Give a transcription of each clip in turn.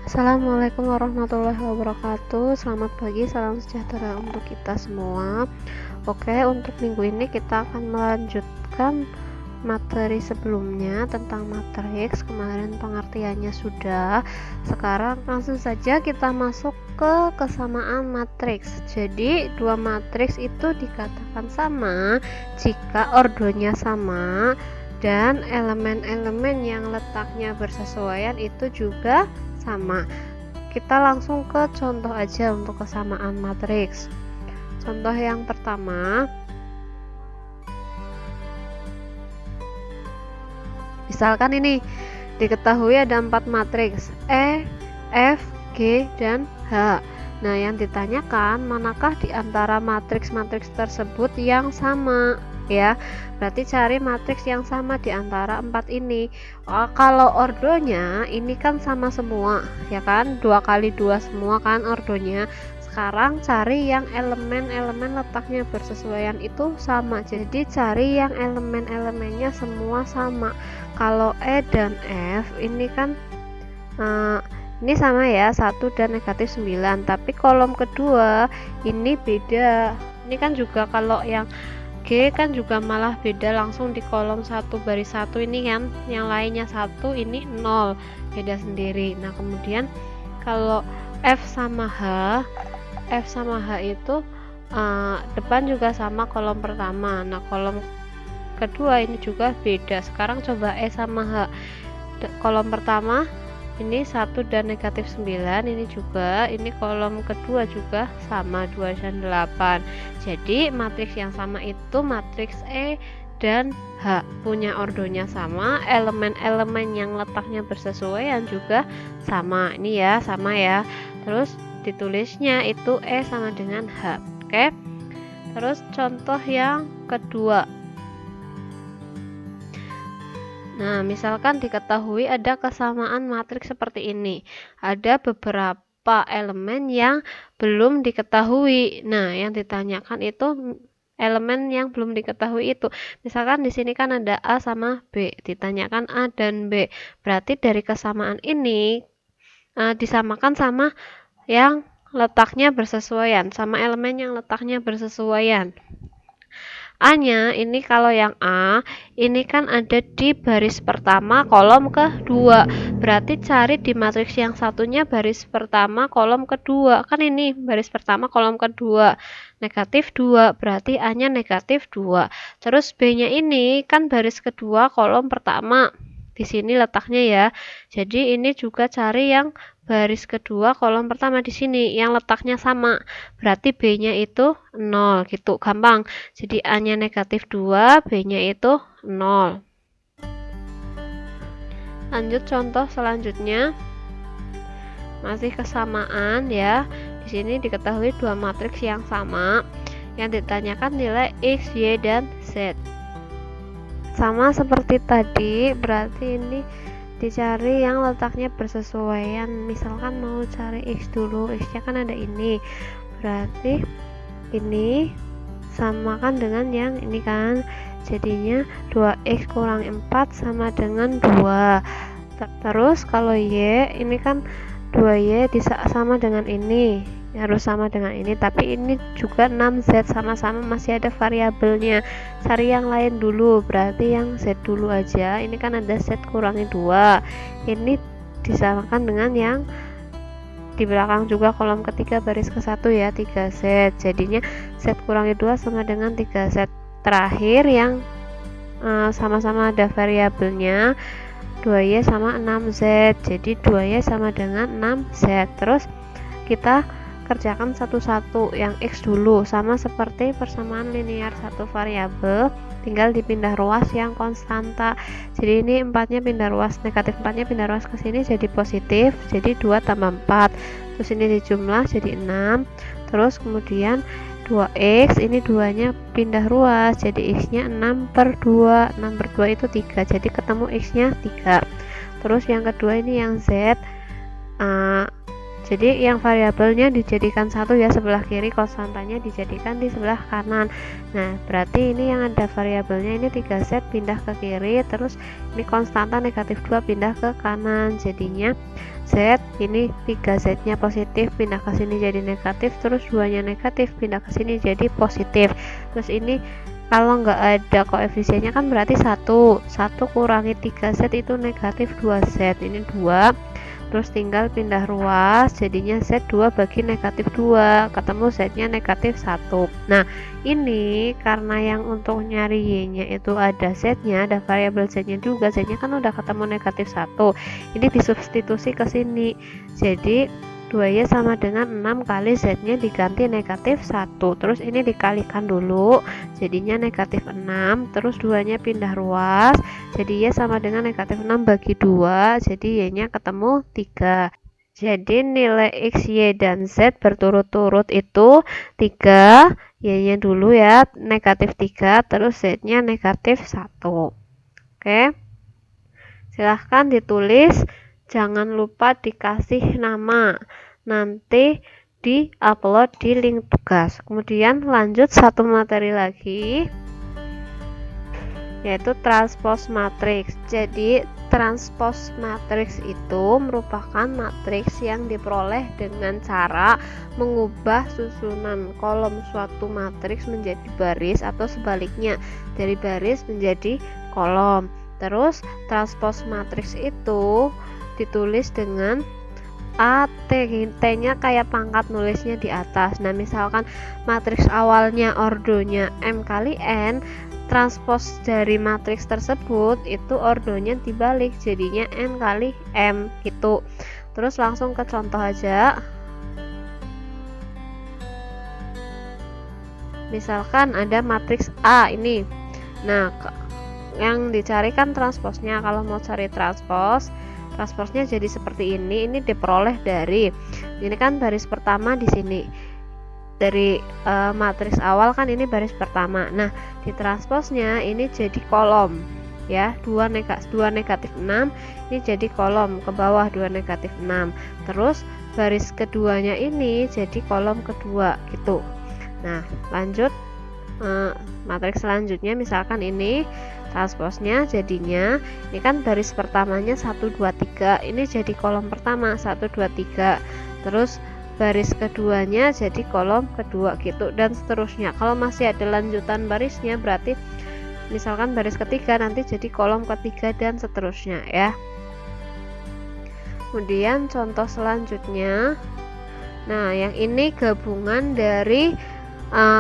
Assalamualaikum warahmatullahi wabarakatuh. Selamat pagi, salam sejahtera untuk kita semua. Oke, untuk minggu ini kita akan melanjutkan materi sebelumnya tentang matriks. Kemarin pengertiannya sudah. Sekarang langsung saja kita masuk ke kesamaan matriks. Jadi dua matriks itu dikatakan sama jika ordonya sama dan elemen-elemen yang letaknya bersesuaian itu juga sama. Kita langsung ke contoh aja untuk kesamaan matriks. Contoh yang pertama, misalkan ini diketahui ada 4 matriks E, F, G, dan H. Nah, yang ditanyakan manakah di antara matriks-matriks tersebut yang sama, ya. Berarti cari matriks yang sama di antara 4 ini. Kalau ordonya ini kan sama semua, ya kan? 2 kali 2 semua kan ordonya. Sekarang cari yang elemen-elemen letaknya bersesuaian itu sama. Jadi cari yang elemen-elemennya semua sama. Kalau E dan F ini kan ini sama ya, 1 dan negatif 9, tapi kolom kedua ini beda. Ini kan juga kalau yang G kan juga malah beda, langsung di kolom 1 baris 1 ini kan, yang lainnya 1, ini 0, beda sendiri. Nah, kemudian kalau F sama H itu depan juga sama kolom pertama. Nah, kolom kedua ini juga beda. Sekarang coba E sama H, kolom pertama ini 1 dan negatif 9, ini juga, ini kolom kedua juga sama 2 dan 8. Jadi matriks yang sama itu matriks E dan H, punya ordonya sama, elemen-elemen yang letaknya bersesuaian juga sama. Ini ya, sama ya. Terus ditulisnya itu E sama dengan H. Oke. Terus contoh yang kedua. Nah, misalkan diketahui ada kesamaan matriks seperti ini. Ada beberapa elemen yang belum diketahui. Nah, yang ditanyakan itu elemen yang belum diketahui itu. Misalkan di sini kan ada A sama B, ditanyakan A dan B. Berarti dari kesamaan ini disamakan sama yang letaknya bersesuaian, sama elemen yang letaknya bersesuaian. A-nya ini kalau yang A ini kan ada di baris pertama kolom kedua, berarti cari di matriks yang satunya baris pertama kolom kedua. Kan ini baris pertama kolom kedua negatif 2, berarti A-nya negatif 2. Terus B-nya ini kan baris kedua kolom pertama, di sini letaknya ya. Jadi ini juga cari yang baris kedua kolom pertama di sini yang letaknya sama, berarti B-nya itu 0 gitu, gampang. Jadi A-nya negatif 2, B-nya itu 0. Lanjut contoh selanjutnya, masih kesamaan ya. Di sini diketahui dua matriks yang sama, yang ditanyakan nilai X, Y, dan Z. Sama seperti tadi, berarti ini dicari yang letaknya bersesuaian. Misalkan mau cari X dulu, X-nya kan ada ini, berarti ini samakan dengan yang ini kan, jadinya 2X kurang 4 sama dengan 2. Terus kalau Y ini kan 2Y sama dengan ini, harus sama dengan ini, tapi ini juga 6Z, sama-sama masih ada variabelnya. Cari yang lain dulu, berarti yang Z dulu aja. Ini kan ada Z kurangi 2, ini disamakan dengan yang di belakang juga kolom ketiga baris ke 1 ya, 3Z. Jadinya Z kurangi 2 sama dengan 3Z. Terakhir yang sama-sama ada variabelnya, 2Y sama 6Z, jadi 2Y sama dengan 6Z. Terus kita kerjakan satu-satu. Yang X dulu, sama seperti persamaan linear satu variabel, tinggal dipindah ruas yang konstanta. Jadi ini 4-nya pindah ruas, negatif 4-nya pindah ruas ke sini jadi positif, jadi 2 tambah 4. Terus ini dijumlah jadi 6. Terus kemudian 2X, ini 2-nya pindah ruas, jadi X-nya 6 per 2. 6 per 2 itu 3, jadi ketemu X-nya 3. Terus yang kedua ini yang Z, Jadi yang variabelnya dijadikan 1 ya sebelah kiri, konstantanya dijadikan di sebelah kanan. Nah, berarti ini yang ada variabelnya ini 3Z pindah ke kiri, terus ini konstanta negatif 2 pindah ke kanan. Jadinya Z ini 3Z nya positif pindah ke sini jadi negatif, terus 2 nya negatif pindah ke sini jadi positif. Terus ini kalau nggak ada koefisiennya kan berarti 1 kurangi 3Z itu negatif 2Z, ini 2, terus tinggal pindah ruas jadinya Z2 bagi negatif 2, ketemu Z nya negatif 1. Nah ini karena yang untuk nyari Y nya itu ada Z nya, ada variabel Z nya juga, Z nya kan udah ketemu negatif 1, ini disubstitusi ke sini, jadi 2Y sama dengan 6 kali Z nya diganti negatif 1, terus ini dikalikan dulu jadinya negatif 6, terus 2 nya pindah ruas jadi Y sama dengan negatif 6 bagi 2, jadi Y nya ketemu 3. Jadi nilai X, Y, dan Z berturut-turut itu 3, Y nya dulu ya negatif 3, terus Z nya negatif 1. Oke, silahkan ditulis. Jangan lupa dikasih nama, nanti di-upload di link tugas. Kemudian lanjut satu materi lagi, yaitu transpose matriks. Jadi transpose matriks itu merupakan matriks yang diperoleh dengan cara mengubah susunan kolom suatu matriks menjadi baris atau sebaliknya dari baris menjadi kolom. Terus transpose matriks itu ditulis dengan AT, T-nya kayak pangkat nulisnya di atas. Nah, misalkan matriks awalnya ordonya M kali N, transpose dari matriks tersebut itu ordonya dibalik, jadinya N kali M gitu. Terus langsung ke contoh aja. Misalkan ada matriks A ini. Nah, yang dicarikan transposnya. Kalau mau cari transposnya jadi seperti ini diperoleh dari ini kan baris pertama di sini dari matriks awal kan ini baris pertama. Nah, di transposnya ini jadi kolom ya, 2 negatif 6 ini jadi kolom ke bawah 2 negatif 6, terus baris keduanya ini jadi kolom kedua gitu. Nah, lanjut matriks selanjutnya, misalkan ini transposnya jadinya ini kan baris pertamanya 1 2 3, ini jadi kolom pertama 1 2 3, terus baris keduanya jadi kolom kedua gitu, dan seterusnya. Kalau masih ada lanjutan barisnya berarti misalkan baris ketiga nanti jadi kolom ketiga dan seterusnya ya. Kemudian contoh selanjutnya, nah yang ini gabungan dari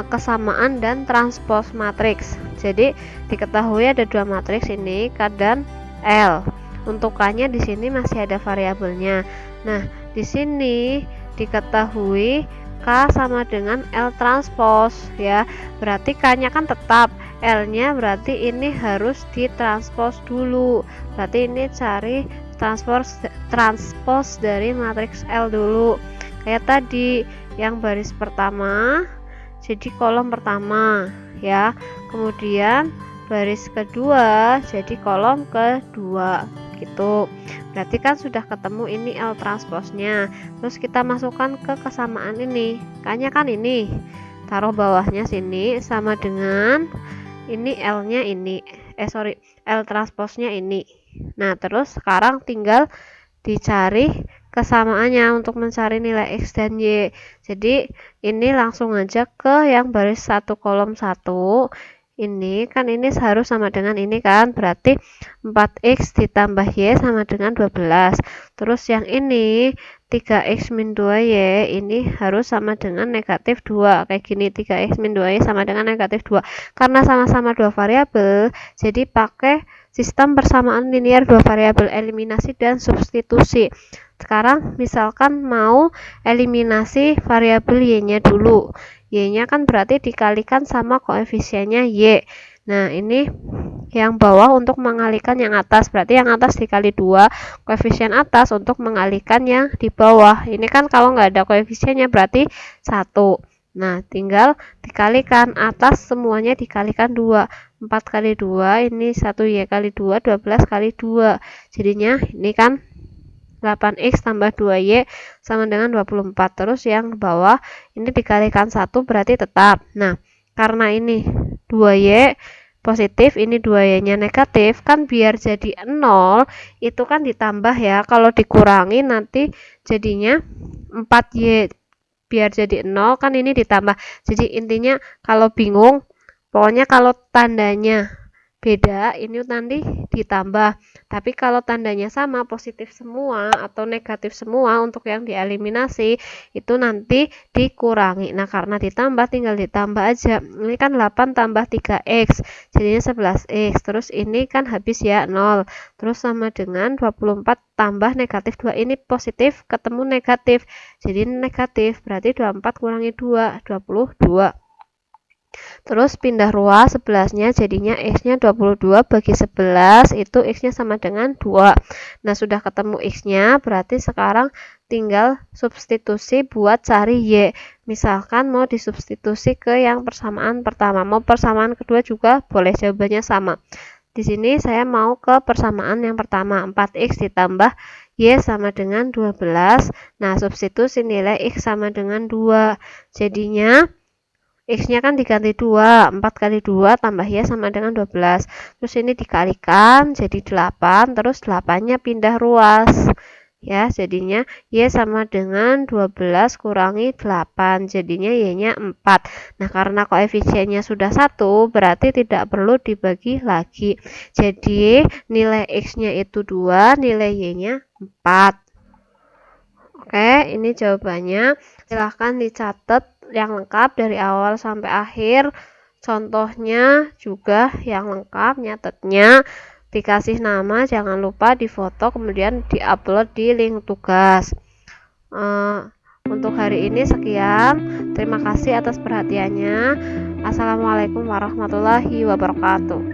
kesamaan dan transpose matriks. Jadi diketahui ada dua matriks ini K dan L. Untuk K-nya di sini masih ada variabelnya. Nah, di sini diketahui K sama dengan L transpose ya. Berarti K-nya kan tetap, L-nya berarti ini harus ditranspose dulu. Berarti ini cari transpose dari matriks L dulu. Kayak tadi yang baris pertama jadi kolom pertama ya, kemudian baris kedua jadi kolom kedua gitu. Berarti kan sudah ketemu ini L transposnya. Terus kita masukkan ke kesamaan ini, K-nya kan ini, taruh bawahnya sini sama dengan ini L-nya ini, L transposnya ini. Nah, terus sekarang tinggal dicari kesamaannya untuk mencari nilai X dan Y. Jadi ini langsung aja ke yang baris 1 kolom 1. Ini kan ini harus sama dengan ini kan, berarti 4X ditambah Y sama dengan 12. Terus yang ini 3X min 2Y ini harus sama dengan negatif 2. Kayak gini, 3X min 2Y sama dengan negatif 2. Karena sama-sama dua variabel, jadi pakai sistem persamaan linear dua variabel, eliminasi dan substitusi. Sekarang misalkan mau eliminasi variabel Y-nya dulu. Y-nya kan berarti dikalikan sama koefisiennya Y. Nah, ini yang bawah untuk mengalihkan yang atas, berarti yang atas dikali 2, koefisien atas untuk mengalihkan yang di bawah. Ini kan kalau nggak ada koefisiennya berarti 1. Nah, tinggal dikalikan atas semuanya dikalikan 2. 4 kali 2 ini 1Y kali 2, 12 kali 2. Jadinya ini kan 8x tambah 2y sama dengan 24. Terus yang bawah ini dikalikan 1 berarti tetap. Nah, karena ini 2y positif, ini 2y nya negatif, kan biar jadi 0 itu kan ditambah ya, kalau dikurangi nanti jadinya 4y, biar jadi 0 kan ini ditambah. Jadi intinya kalau bingung, pokoknya kalau tandanya beda ini nanti ditambah, tapi kalau tandanya sama positif semua atau negatif semua untuk yang dieliminasi itu nanti dikurangi. Nah, karena ditambah tinggal ditambah aja. Ini kan 8 tambah 3x jadinya 11x, terus ini kan habis ya 0, terus sama dengan 24 tambah negatif 2, ini positif ketemu negatif jadi negatif, berarti 24 kurangi 2 22. Terus pindah ruas 11-nya jadinya x-nya 22 bagi 11 itu x-nya sama dengan 2. Nah, sudah ketemu x-nya, berarti sekarang tinggal substitusi buat cari y. Misalkan mau disubstitusi ke yang persamaan pertama, mau persamaan kedua juga boleh, jawabannya sama. Di sini saya mau ke persamaan yang pertama, 4x ditambah y sama dengan 12. Nah, substitusi nilai x sama dengan 2. Jadinya x-nya kan diganti 2, 4 kali 2 tambah y sama dengan 12. Terus ini dikalikan jadi 8, terus 8-nya pindah ruas. Ya, jadinya y sama dengan 12 kurangi 8, jadinya y-nya 4. Nah, karena koefisiennya sudah 1, berarti tidak perlu dibagi lagi. Jadi, nilai x-nya itu 2, nilai y-nya 4. Oke, ini jawabannya. Silahkan dicatat yang lengkap dari awal sampai akhir, contohnya juga yang lengkap, nyatetnya dikasih nama, jangan lupa difoto kemudian diupload di link tugas. Untuk hari ini sekian, terima kasih atas perhatiannya. Assalamualaikum warahmatullahi wabarakatuh.